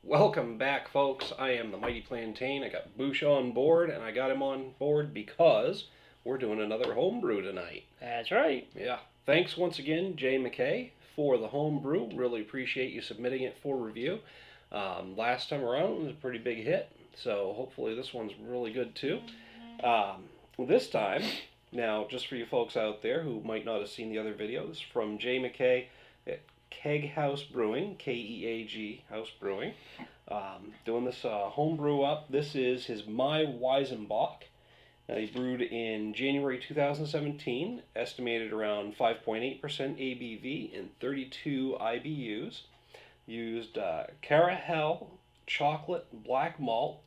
Welcome back, folks. I am the Mighty Plantain. I got Boosh on board, and I got him on board because we're doing another homebrew tonight. That's right. Yeah. Thanks once again, Jay McKay, for the homebrew. Really appreciate you submitting it for review. Last time around, it was a pretty big hit, so hopefully this one's really good too. This time, now, just for you folks out there who might not have seen the other videos, from Jay McKay at Keag House Brewing, Keag House Brewing. Doing this homebrew up. This is his My Weizenbock. He brewed in January 2017, estimated around 5.8% ABV and 32 IBUs. Used caramel, chocolate, black malt,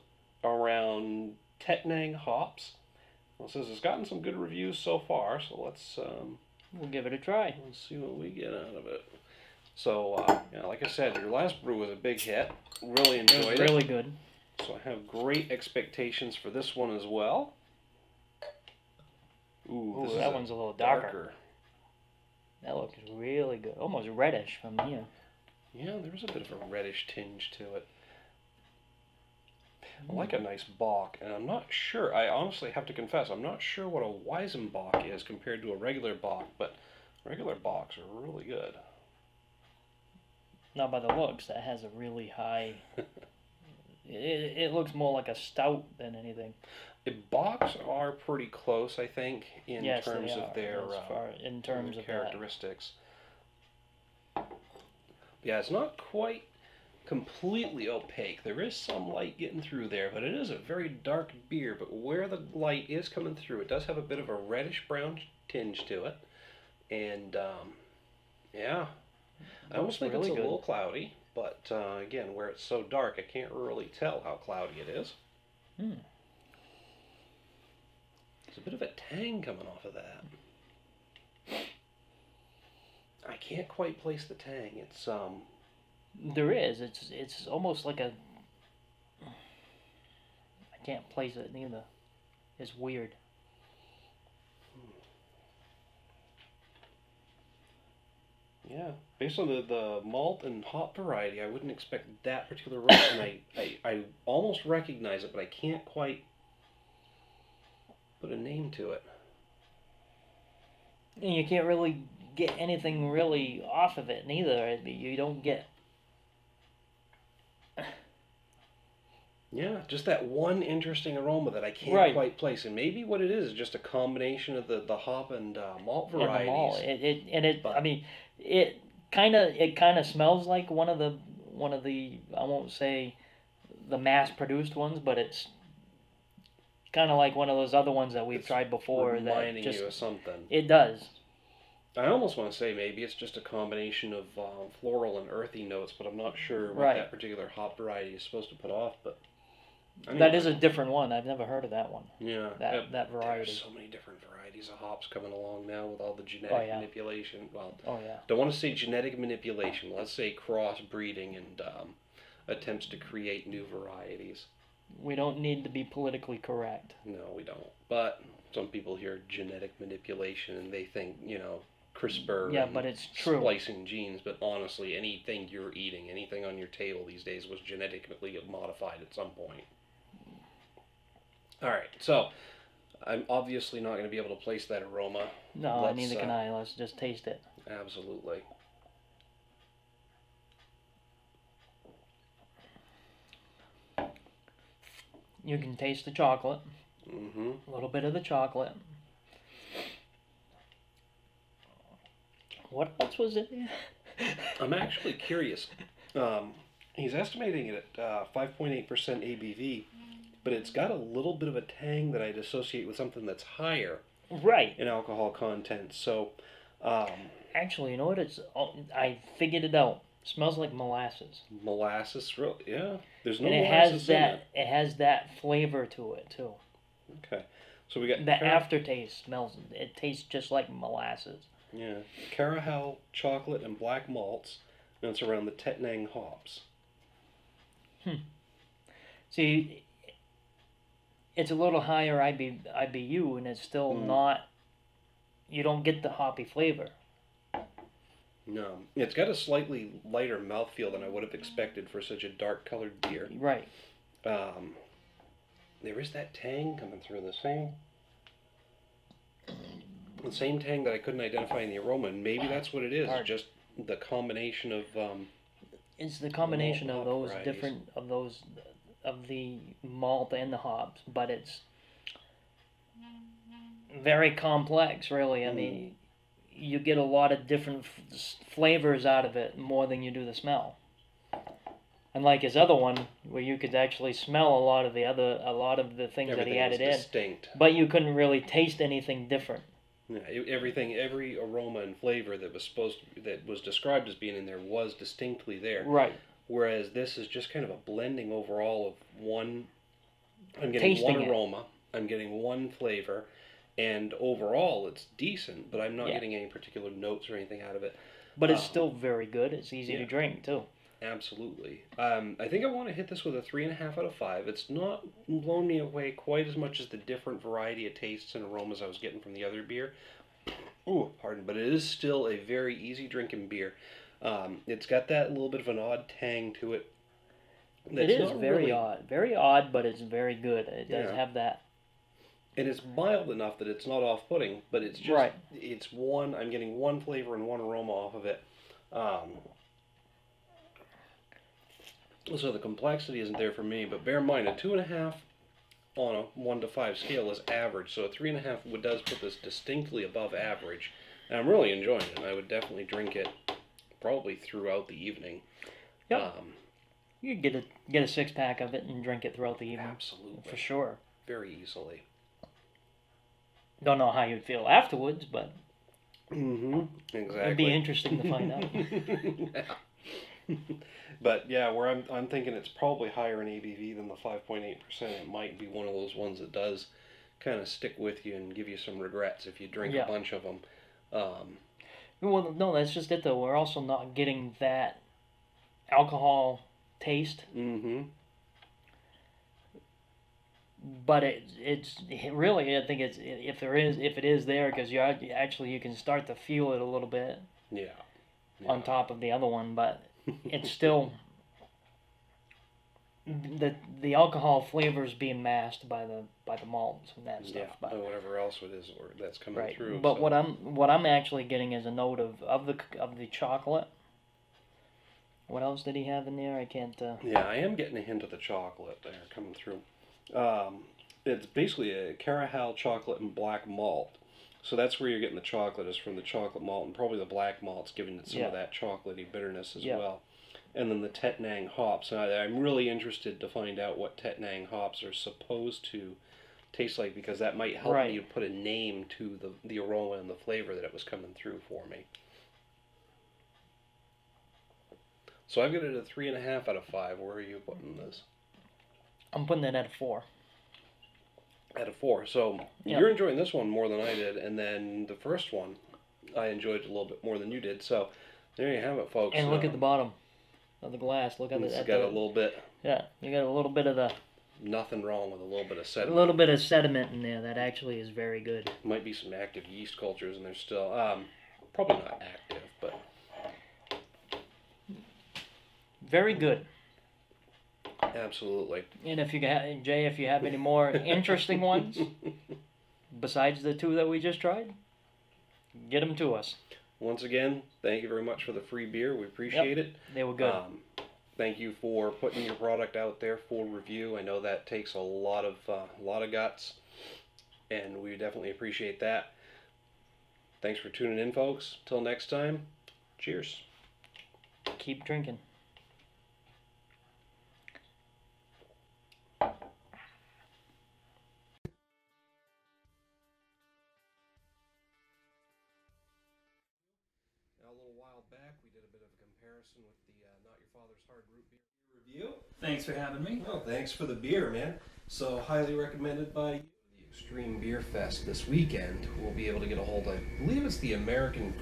around Tettnang hops. Well, it says it's gotten some good reviews so far, so We'll give it a try. let's see what we get out of it. So, yeah, like I said, your last brew was a big hit. Really enjoyed it. Really good. So I have great expectations for this one as well. Ooh, that one's a little darker. That looks really good. Almost reddish from here. Yeah, there's a bit of a reddish tinge to it. I like a nice bock, and I'm not sure, I honestly have to confess, I'm not sure what a Weizenbock is compared to a regular bock, but regular bocks are really good. Not by the looks. That has a really high... it looks more like a stout than anything. Bocks are pretty close, I think, in Yes, terms they of are, their in terms of characteristics. Yeah, it's not quite completely opaque. There is some light getting through there, but it is a very dark beer. But where the light is coming through, it does have a bit of a reddish-brown tinge to it. And, yeah, I almost think it's a little cloudy. But, again, where it's so dark, I can't really tell how cloudy it is. There's a bit of a tang coming off of that. I can't quite place the tang. It's, There is. It's almost like a... I can't place it either. It's weird. Yeah, based on the malt and hop variety, I wouldn't expect that particular roast, and I almost recognize it, but I can't quite put a name to it. And you can't really get anything really off of it neither. You don't get... Yeah, just that one interesting aroma that I can't quite place, and maybe what it is just a combination of the hop and malt varieties. And the malt. I mean, it kind of smells like one of the I won't say the mass produced ones, but it's kind of like one of those other ones that we've tried before. Reminding you of something. It does. I almost want to say maybe it's just a combination of floral and earthy notes, but I'm not sure what that particular hop variety is supposed to put off. But anyway. That is a different one. I've never heard of that one. Yeah, that variety. There's so many different varieties of hops coming along now with all the genetic manipulation. Well, yeah. Don't want to say genetic manipulation. Let's say crossbreeding and attempts to create new varieties. We don't need to be politically correct. No, we don't. But some people hear genetic manipulation and they think, CRISPR. Yeah, but it's true. Splicing genes, but honestly, anything you're eating, anything on your table these days was genetically modified at some point. All right, so I'm obviously not going to be able to place that aroma. No, neither can I. Let's just taste it. Absolutely. You can taste the chocolate. Mm-hmm. A little bit of the chocolate. What else was it? I'm actually curious. He's estimating it at 5.8% ABV, but it's got a little bit of a tang that I'd associate with something that's higher in alcohol content. So, actually, you know what? I figured it out. It smells like molasses. Molasses, really? Yeah. There's no and molasses in it. It has that flavor to it too. Okay, so we got the aftertaste smells. It tastes just like molasses. Yeah, caramel, chocolate, and black malts, and it's around the Tettnang hops. See, it's a little higher IBU, and it's still not... You don't get the hoppy flavor. No, it's got a slightly lighter mouthfeel than I would have expected for such a dark colored beer. Right. Um, there is that tang coming through, the same tang that I couldn't identify in the aroma, and maybe that's what it is. It's just the combination of it's the combination of those varieties. different of the malt and the hops, but it's very complex, really. I mean, you get a lot of different flavors out of it more than you do the smell. Unlike his other one, where you could actually smell a lot of the things that he added in, distinct. but you couldn't really taste anything different. Yeah, every aroma and flavor that was described as being in there was distinctly there. Right. Whereas this is just kind of a blending overall of one. I'm getting Tasting one it. aroma. I'm getting one flavor, and overall it's decent. But I'm not getting any particular notes or anything out of it. But it's still very good. It's easy to drink too. Absolutely. I think I want to hit this with a 3.5 out of 5. It's not blown me away quite as much as the different variety of tastes and aromas I was getting from the other beer. Ooh, pardon, but it is still a very easy drinking beer. It's got that little bit of an odd tang to it. It is very odd, but it's very good. It does have that. And it's mild enough that it's not off-putting, but it's just I'm getting one flavor and one aroma off of it. So the complexity isn't there for me, but bear in mind, a 2.5 on a 1 to 5 scale is average, so a 3.5 does put this distinctly above average. And I'm really enjoying it, and I would definitely drink it probably throughout the evening. Yep. You could get a 6-pack of it and drink it throughout the evening. Absolutely. For sure. Very easily. Don't know how you'd feel afterwards, but exactly. It'd be interesting to find out. But yeah, where I'm thinking it's probably higher in ABV than the 5.8%. It might be one of those ones that does kind of stick with you and give you some regrets if you drink a bunch of them. Well, no, that's just it though. We're also not getting that alcohol taste. But it's really, I think it's if it is there, because you can start to feel it a little bit. Yeah. On top of the other one, but it's still the alcohol flavors being masked by the malts and that stuff. But whatever else it is that's coming through. But so. what I'm actually getting is a note of the chocolate. What else did he have in there? I can't. Yeah, I am getting a hint of the chocolate there coming through. It's basically a caramel chocolate and black malt. So that's where you're getting the chocolate, is from the chocolate malt, and probably the black malt's giving it some of that chocolatey bitterness as well. And then the Tettnang hops. And I'm really interested to find out what Tettnang hops are supposed to taste like, because that might help me put a name to the aroma and the flavor that it was coming through for me. So I've got it a 3.5 out of 5. Where are you putting this? I'm putting it at a 4. At a 4. So you're enjoying this one more than I did, and then the first one I enjoyed a little bit more than you did. So there you have it, folks. And look at the bottom of the glass. Look at it. It's got a little bit. Yeah, you got a little bit of the. Nothing wrong with a little bit of sediment. A little bit of sediment in there that actually is very good. Might be some active yeast cultures in there still. Probably not active, but very good. Absolutely. And if you Jay, if you have any more interesting ones besides the 2 that we just tried, get them to us. Once again, thank you very much for the free beer. We appreciate it. They were good. Thank you for putting your product out there for review. I know that takes a lot of guts, and we definitely appreciate that. Thanks for tuning in, folks. Till next time, cheers. Keep drinking. A little while back, we did a bit of a comparison with the Not Your Father's Hard Root Beer review. Thanks for having me. Well, thanks for the beer, man. So, highly recommended by you. The Extreme Beer Fest this weekend. We'll be able to get a hold of, I believe it's the American